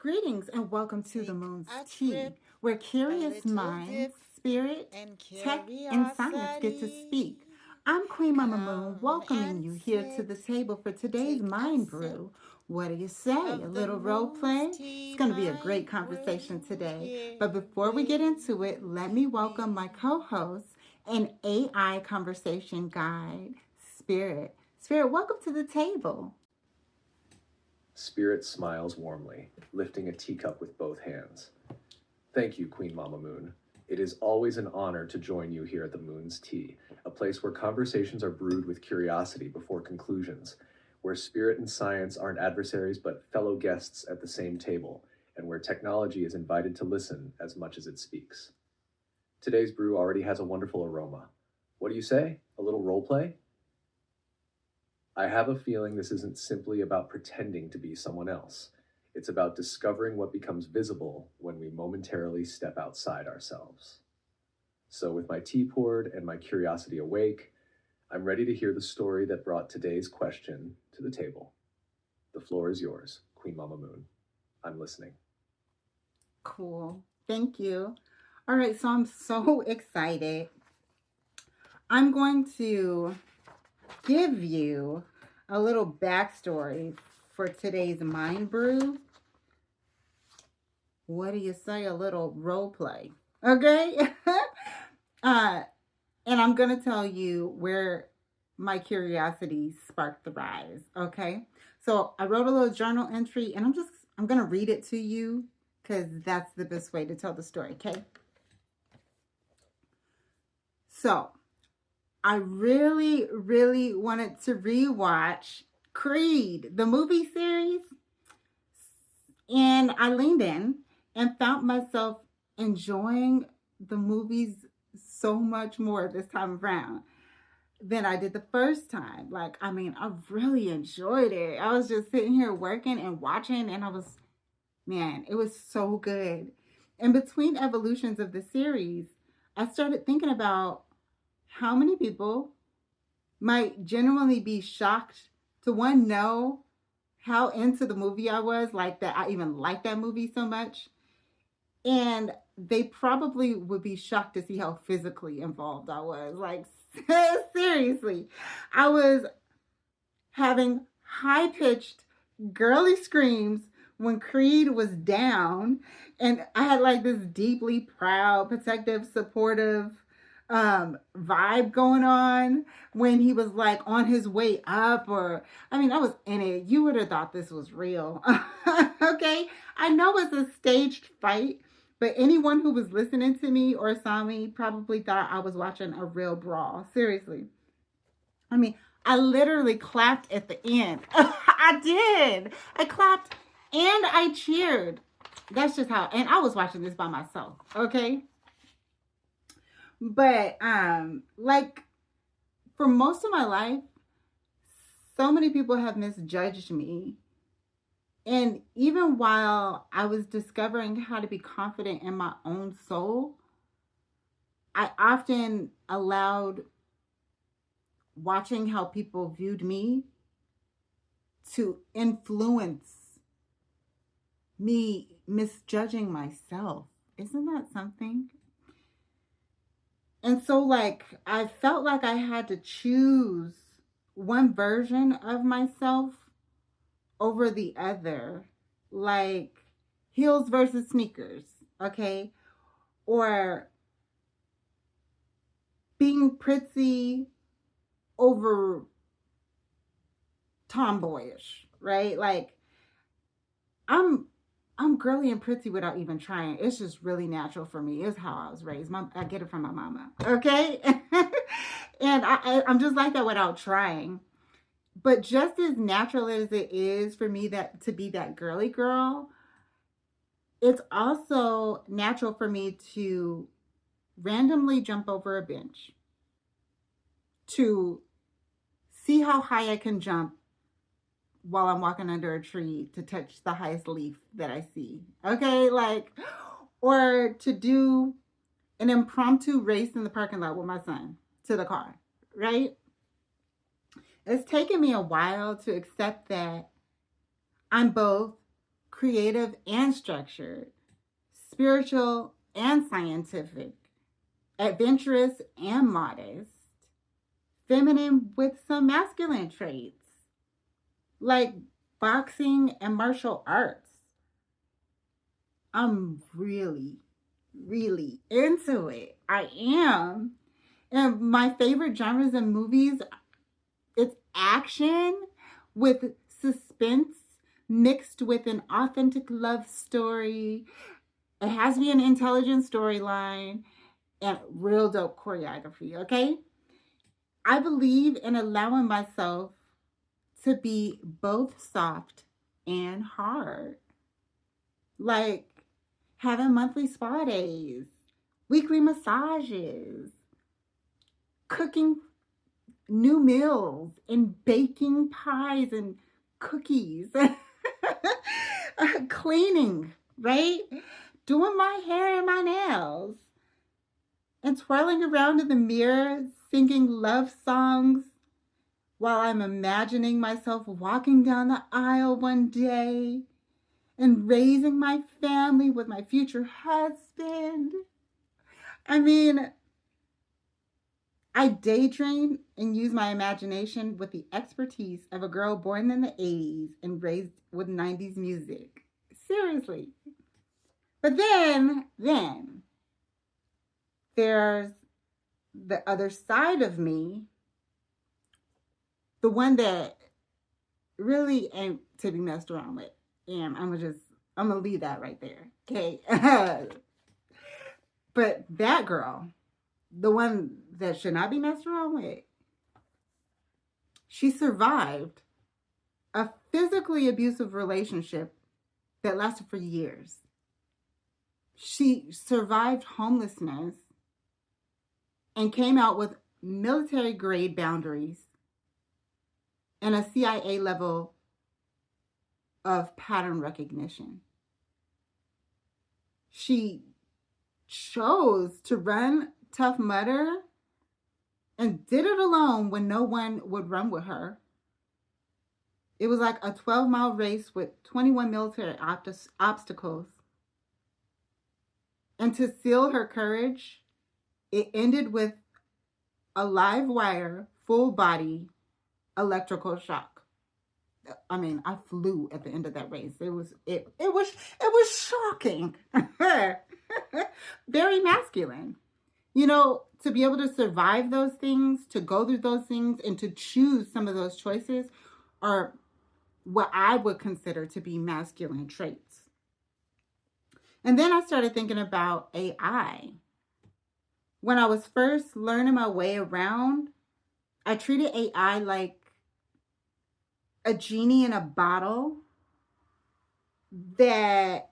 Greetings and welcome to the Take Moon's a Tea, trip, where a curious little minds, dip, spirit, and tech, and science get to speak. curiosity. I'm Queen Mama Moon, Come welcoming and you here to sit, the table for today's take a Mind sip Brew. What do you say? A of the little role moon's play? It's tea, going to be a great mind conversation brew. today. But Here before we get with into it, let me welcome my me. co-host and AI conversation guide, Spirit. Spirit, welcome to the table. Spirit smiles warmly, lifting a teacup with both hands. Thank you, Queen Mama Moon. It is always an honor to join you here at the Moon's Tea, a place where conversations are brewed with curiosity before conclusions, where spirit and science aren't adversaries but fellow guests at the same table, and where technology is invited to listen as much as it speaks. Today's brew already has a wonderful aroma. What do you say? A little role play? I have a feeling this isn't simply about pretending to be someone else. It's about discovering what becomes visible when we momentarily step outside ourselves. So, with my tea poured and my curiosity awake, I'm ready to hear the story that brought today's question to the table. The floor is yours, Queen Mama Moon. I'm listening. Cool. Thank you. All right, so I'm so excited. I'm going to give you a little backstory for today's Mind Brew. What do you say? A little role play. Okay? uh, and I'm going to tell you where my curiosity sparked the rise. Okay? So I wrote a little journal entry and I'm going to read it to you because that's the best way to tell the story. Okay? So I really, really wanted to rewatch Creed, the movie series, and I leaned in and found myself enjoying the movies so much more this time around than I did the first time. I really enjoyed it. I was just sitting here working and watching, and man, it was so good. In between evolutions of the series, I started thinking about how many people might genuinely be shocked to one know how into the movie I was, like that I even liked that movie so much. And they probably would be shocked to see how physically involved I was. Like, seriously, I was having high pitched girly screams when Creed was down. And I had like this deeply proud, protective, supportive vibe going on when he was like on his way up. I was in it. You would have thought this was real. Okay, I know it's a staged fight, but anyone who was listening to me or saw me probably thought I was watching a real brawl. Seriously. I mean, I literally clapped at the end. I did. I clapped and I cheered. That's just how, and I was watching this by myself, okay? But like for most of my life, so many people have misjudged me. And even while I was discovering how to be confident in my own soul, I often allowed watching how people viewed me to influence me misjudging myself. Isn't that something? And so, like, I felt like I had to choose one version of myself over the other. Like, heels versus sneakers, okay? Or being pretty over tomboyish, right? Like, I'm I'm girly and pretty without even trying. It's just really natural for me. It's how I was raised. I get it from my mama. Okay? And I'm just like that without trying. But just as natural as it is for me that to be that girly girl, it's also natural for me to randomly jump over a bench, to see how high I can jump while I'm walking under a tree to touch the highest leaf that I see. Okay, like, or to do an impromptu race in the parking lot with my son to the car, right? It's taken me a while to accept that I'm both creative and structured, spiritual and scientific, adventurous and modest, feminine with some masculine traits, like boxing and martial arts. I'm really, really into it. I am. And my favorite genres in movies, it's action with suspense mixed with an authentic love story. It has to be an intelligent storyline and real dope choreography, okay? I believe in allowing myself to be both soft and hard. Like having monthly spa days, weekly massages, cooking new meals, and baking pies and cookies, cleaning, right? Doing my hair and my nails, and twirling around in the mirror, singing love songs while I'm imagining myself walking down the aisle one day and raising my family with my future husband. I mean, I daydream and use my imagination with the expertise of a girl born in the 80s and raised with 90s music. Seriously. But then there's the other side of me, the one that really ain't to be messed around with. And I'm gonna leave that right there. Okay. But that girl, the one that should not be messed around with, she survived a physically abusive relationship that lasted for years. She survived homelessness and came out with military grade boundaries and a CIA level of pattern recognition. She chose to run Tough Mudder and did it alone when no one would run with her. It was like a 12-mile race with 21 military obstacles. And to seal her courage, it ended with a live wire, full body electrical shock. I mean, I flew at the end of that race. It was shocking. Very masculine. You know, to be able to survive those things, to go through those things, and to choose some of those choices are what I would consider to be masculine traits. And then I started thinking about AI. When I was first learning my way around, I treated AI like a genie in a bottle that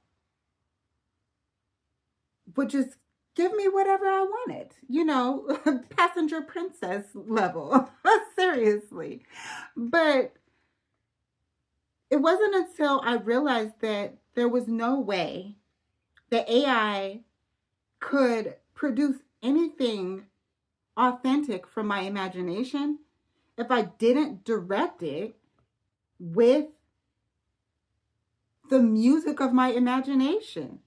would just give me whatever I wanted, you know, passenger princess level, seriously. But it wasn't until I realized that there was no way that AI could produce anything authentic from my imagination if I didn't direct it with the music of my imagination.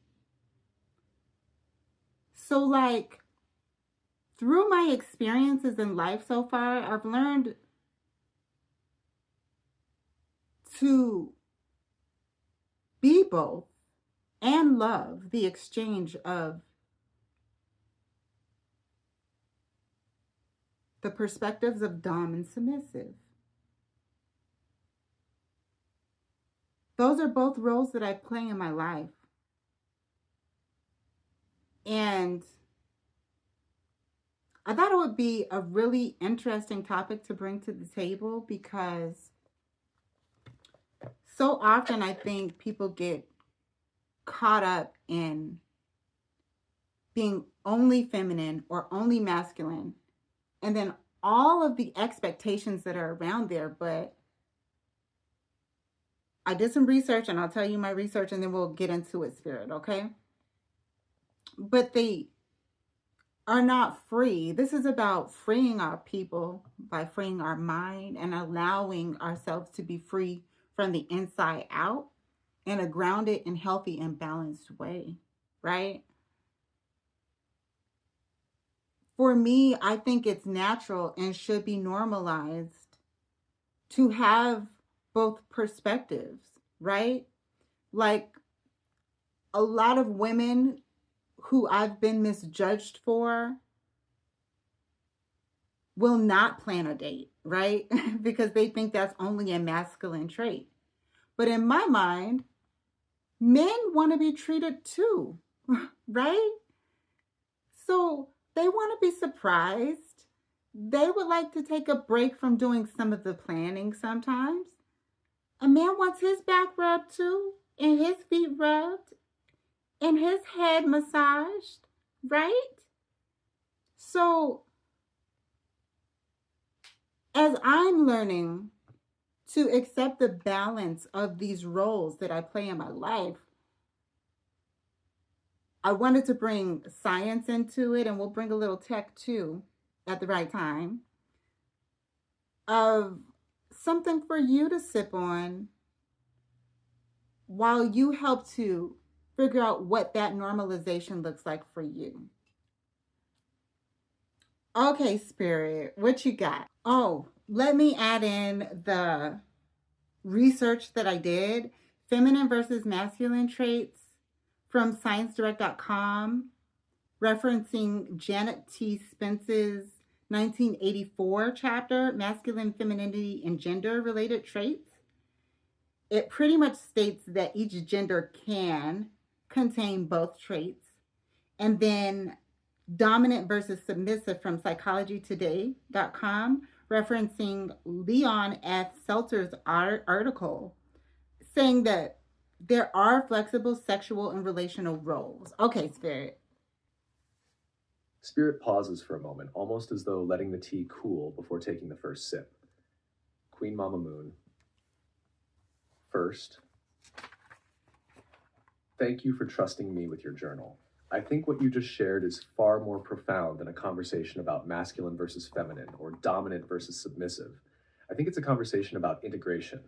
So, like, through my experiences in life so far, I've learned to be both and love the exchange of the perspectives of Dom and Submissive. Those are both roles that I play in my life. And I thought it would be a really interesting topic to bring to the table because so often I think people get caught up in being only feminine or only masculine, and then all of the expectations that are around there. But I did some research, and I'll tell you my research, and then we'll get into it, Spirit, okay? But they are not free. This is about freeing our people by freeing our mind and allowing ourselves to be free from the inside out. in a grounded and healthy and balanced way, right? For me, I think it's natural and should be normalized to have both perspectives, right? Like a lot of women who I've been misjudged for will not plan a date, right? Because they think that's only a masculine trait. But in my mind, men want to be treated too, right? So they want to be surprised. They would like to take a break from doing some of the planning sometimes. A man wants his back rubbed too, and his feet rubbed, and his head massaged, right? So as I'm learning to accept the balance of these roles that I play in my life, I wanted to bring science into it, and we'll bring a little tech too at the right time, of something for you to sip on while you help to figure out what that normalization looks like for you. Okay, Spirit, what you got? Oh, let me add in the research that I did, feminine versus masculine traits from ScienceDirect.com, referencing Janet T. Spence's 1984 chapter, Masculine, Femininity, and Gender Related Traits. It pretty much states that each gender can contain both traits. And then Dominant versus Submissive from PsychologyToday.com, referencing Leon F. Seltzer's article, saying that there are flexible sexual and relational roles. Okay, Spirit. Spirit pauses for a moment, almost as though letting the tea cool before taking the first sip. Queen Mama Moon. First, thank you for trusting me with your journal. I think what you just shared is far more profound than a conversation about masculine versus feminine or dominant versus submissive. I think it's a conversation about integration.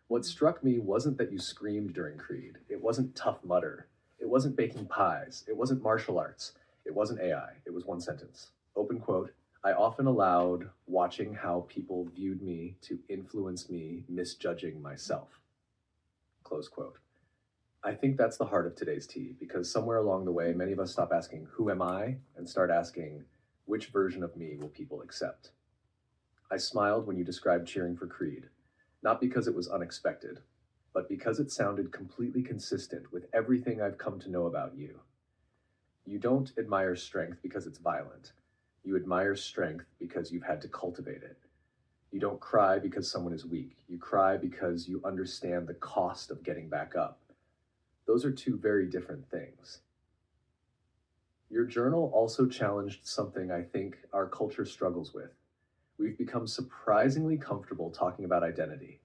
What struck me wasn't that you screamed during Creed. It wasn't tough mutter. It wasn't baking pies. It wasn't martial arts. It wasn't AI. It was one sentence. Open quote, I often allowed watching how people viewed me to influence me misjudging myself. Close quote. I think that's the heart of today's tea, because somewhere along the way, many of us stop asking, who am I? And start asking, which version of me will people accept? I smiled when you described cheering for Creed, not because it was unexpected, but because it sounded completely consistent with everything I've come to know about you. You don't admire strength because it's violent. You admire strength because you've had to cultivate it. You don't cry because someone is weak. You cry because you understand the cost of getting back up. Those are two very different things. Your journal also challenged something I think our culture struggles with. We've become surprisingly comfortable talking about identity,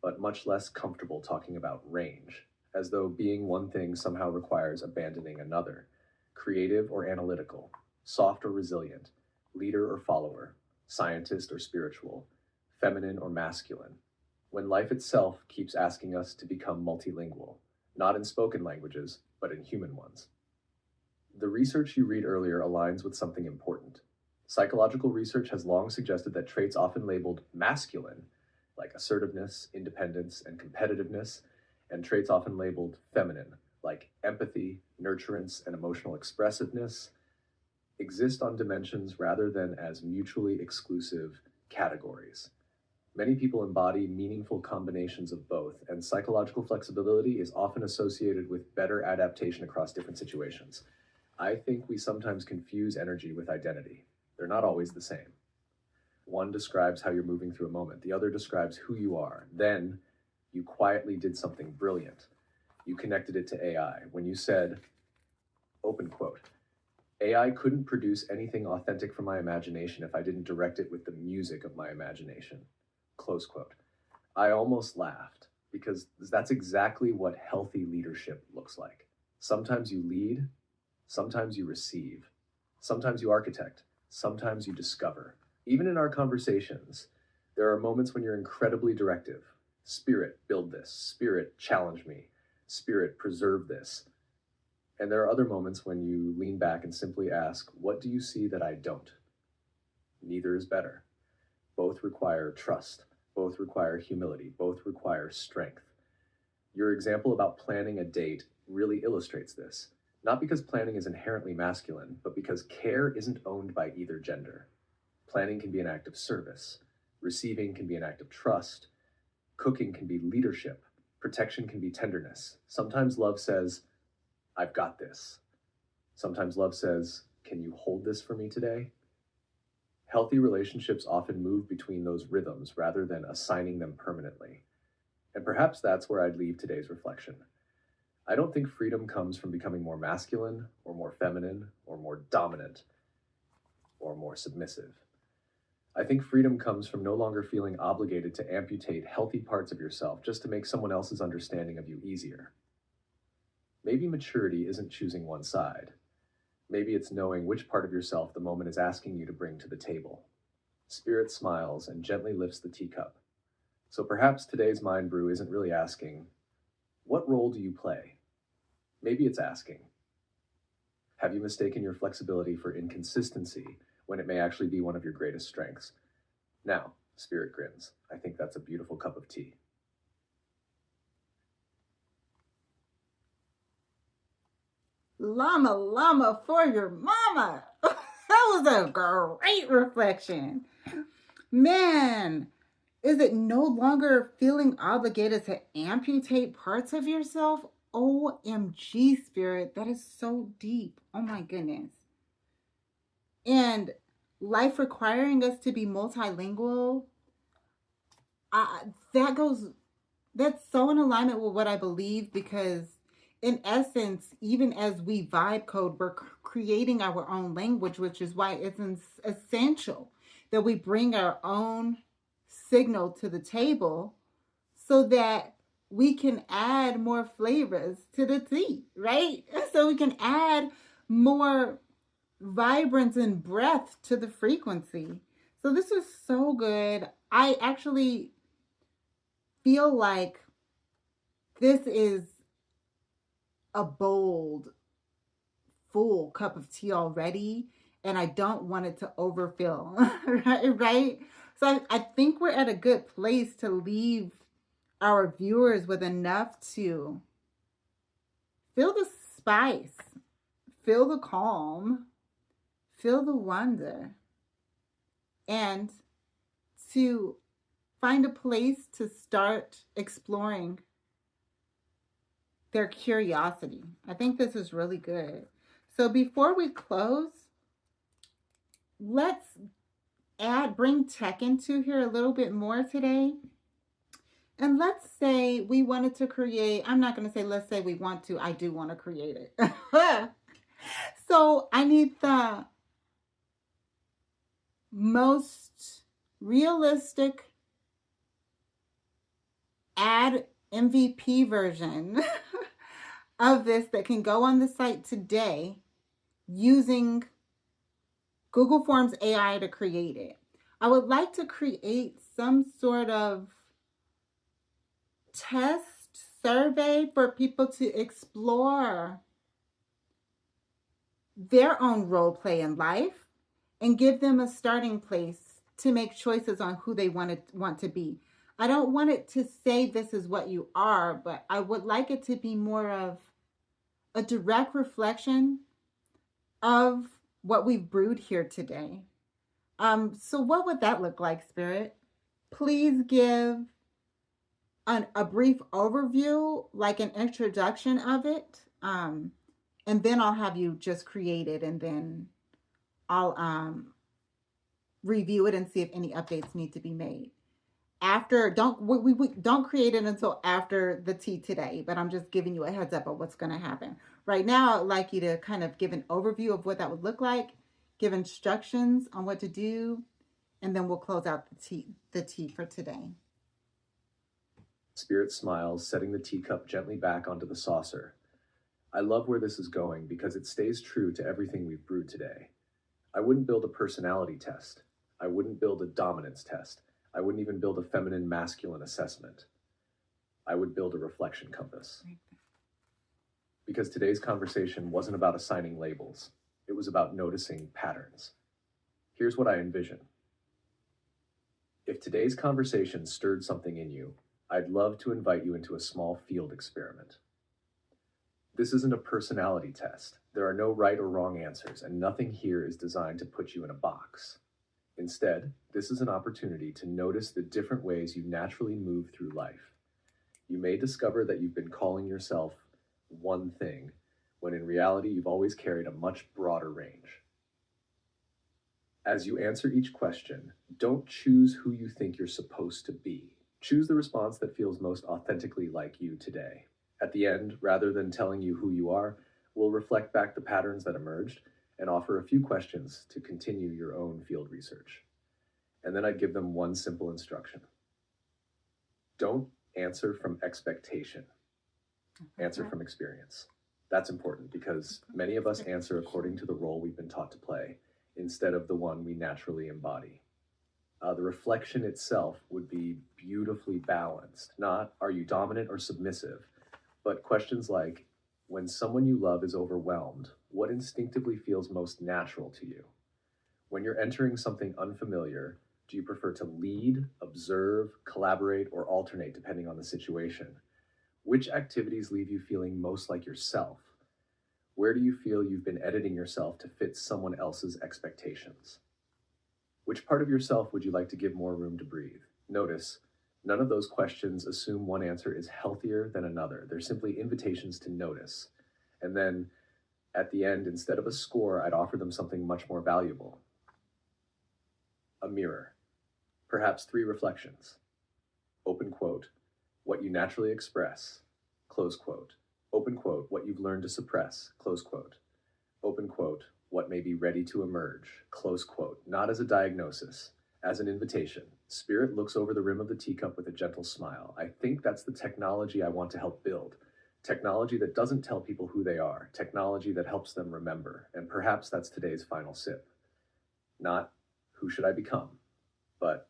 but much less comfortable talking about range, as though being one thing somehow requires abandoning another. Creative or analytical, soft or resilient, leader or follower, scientist or spiritual, feminine or masculine, when life itself keeps asking us to become multilingual, not in spoken languages, but in human ones. The research you read earlier aligns with something important. Psychological research has long suggested that traits often labeled masculine, like assertiveness, independence, and competitiveness, and traits often labeled feminine, like empathy, nurturance, and emotional expressiveness, exist on dimensions rather than as mutually exclusive categories. Many people embody meaningful combinations of both, and psychological flexibility is often associated with better adaptation across different situations. I think we sometimes confuse energy with identity. They're not always the same. One describes how you're moving through a moment. The other describes who you are. Then you quietly did something brilliant. You connected it to AI when you said, open quote, AI couldn't produce anything authentic from my imagination if I didn't direct it with the music of my imagination. Close quote. I almost laughed because that's exactly what healthy leadership looks like. Sometimes you lead, sometimes you receive, sometimes you architect, sometimes you discover. Even in our conversations, there are moments when you're incredibly directive, Spirit, build this. Spirit, challenge me. Spirit, preserve this. And there are other moments when you lean back and simply ask, what do you see that I don't? Neither is better. Both require trust. Both require humility. Both require strength. Your example about planning a date really illustrates this. Not because planning is inherently masculine, but because care isn't owned by either gender. Planning can be an act of service. Receiving can be an act of trust. Cooking can be leadership. Protection can be tenderness. Sometimes love says, I've got this. Sometimes love says, can you hold this for me today? Healthy relationships often move between those rhythms rather than assigning them permanently. And perhaps that's where I'd leave today's reflection. I don't think freedom comes from becoming more masculine or more feminine or more dominant or more submissive. I think freedom comes from no longer feeling obligated to amputate healthy parts of yourself just to make someone else's understanding of you easier. Maybe maturity isn't choosing one side. Maybe it's knowing which part of yourself the moment is asking you to bring to the table. Spirit smiles and gently lifts the teacup. So perhaps today's Mind Brew isn't really asking, what role do you play? Maybe it's asking, have you mistaken your flexibility for inconsistency when it may actually be one of your greatest strengths? Now, Spirit grins. I think that's a beautiful cup of tea. Llama, llama for your mama. That was a great reflection. Man, is it no longer feeling obligated to amputate parts of yourself? OMG, Spirit, that is so deep. Oh my goodness. And life requiring us to be multilingual, that's so in alignment with what I believe, because in essence, even as we vibe code, we're creating our own language, which is why it's essential that we bring our own signal to the table so that we can add more flavors to the tea, right? So we can add more vibrance and breath to the frequency. So this is so good. I actually feel like this is a bold, full cup of tea already, and I don't want it to overfill, right? So I think we're at a good place to leave our viewers with enough to feel the spice, feel the calm, feel the wonder, and to find a place to start exploring their curiosity. I think this is really good. So before we close, let's bring tech into here a little bit more today. And let's say we wanted to create, I'm not going to say let's say we want to, I do want to create it. So I need the most realistic ad MVP version of this that can go on the site today using Google Forms AI to create it. I would like to create some sort of test survey for people to explore their own role play in life and give them a starting place to make choices on who they want to be. I don't want it to say this is what you are, but I would like it to be more of a direct reflection of what we've brewed here today. So what would that look like, Spirit? Please give a brief overview, like an introduction of it. And then I'll have you just create it, and then I'll review it and see if any updates need to be made. After, don't create it until after the tea today, but I'm just giving you a heads up of what's going to happen. Right now, I'd like you to kind of give an overview of what that would look like, give instructions on what to do, and then we'll close out the tea for today. Spirit smiles, setting the teacup gently back onto the saucer. I love where this is going because it stays true to everything we've brewed today. I wouldn't build a personality test. I wouldn't build a dominance test. I wouldn't even build a feminine masculine assessment. I would build a reflection compass. Like that. Because today's conversation wasn't about assigning labels, it was about noticing patterns. Here's what I envision. If today's conversation stirred something in you, I'd love to invite you into a small field experiment. This isn't a personality test. There are no right or wrong answers, and nothing here is designed to put you in a box. Instead, this is an opportunity to notice the different ways you naturally move through life. You may discover that you've been calling yourself one thing, when in reality you've always carried a much broader range. As you answer each question, don't choose who you think you're supposed to be. Choose the response that feels most authentically like you today. At the end, rather than telling you who you are, we'll reflect back the patterns that emerged and offer a few questions to continue your own field research. And then I'd give them one simple instruction. Don't answer from expectation. Answer from experience. That's important because many of us answer according to the role we've been taught to play, instead of the one we naturally embody. The reflection itself would be beautifully balanced. Not, are you dominant or submissive? But questions like, when someone you love is overwhelmed, what instinctively feels most natural to you? When you're entering something unfamiliar, do you prefer to lead, observe, collaborate, or alternate depending on the situation? Which activities leave you feeling most like yourself? Where do you feel you've been editing yourself to fit someone else's expectations? Which part of yourself would you like to give more room to breathe? Notice, none of those questions assume one answer is healthier than another. They're simply invitations to notice. And then, at the end, instead of a score, I'd offer them something much more valuable. A mirror. Perhaps 3 reflections. Open quote, what you naturally express, close quote. Open quote, what you've learned to suppress, close quote. Open quote, what may be ready to emerge, close quote. Not as a diagnosis, as an invitation. Spirit looks over the rim of the teacup with a gentle smile. I think that's the technology I want to help build. Technology that doesn't tell people who they are. Technology that helps them remember. And perhaps that's today's final sip. Not, who should I become? But,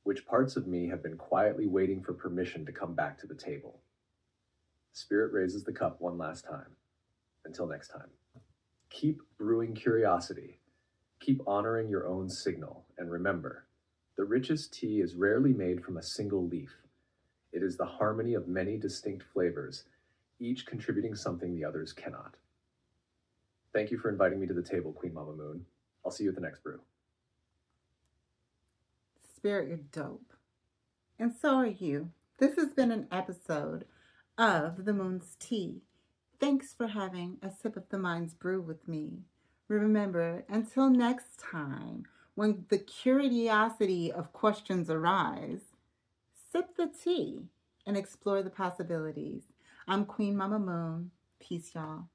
which parts of me have been quietly waiting for permission to come back to the table? Spirit raises the cup one last time. Until next time. Keep brewing curiosity. Keep honoring your own signal. And remember, the richest tea is rarely made from a single leaf. It is the harmony of many distinct flavors, each contributing something the others cannot. Thank you for inviting me to the table, Queen Mama Moon. I'll see you at the next brew. Spirit, you're dope. And so are you. This has been an episode of The Moon's Tea. Thanks for having a sip of the mind's brew with me. Remember, until next time, when the curiosity of questions arise, sip the tea and explore the possibilities. I'm Queen Mama Moon. Peace, y'all.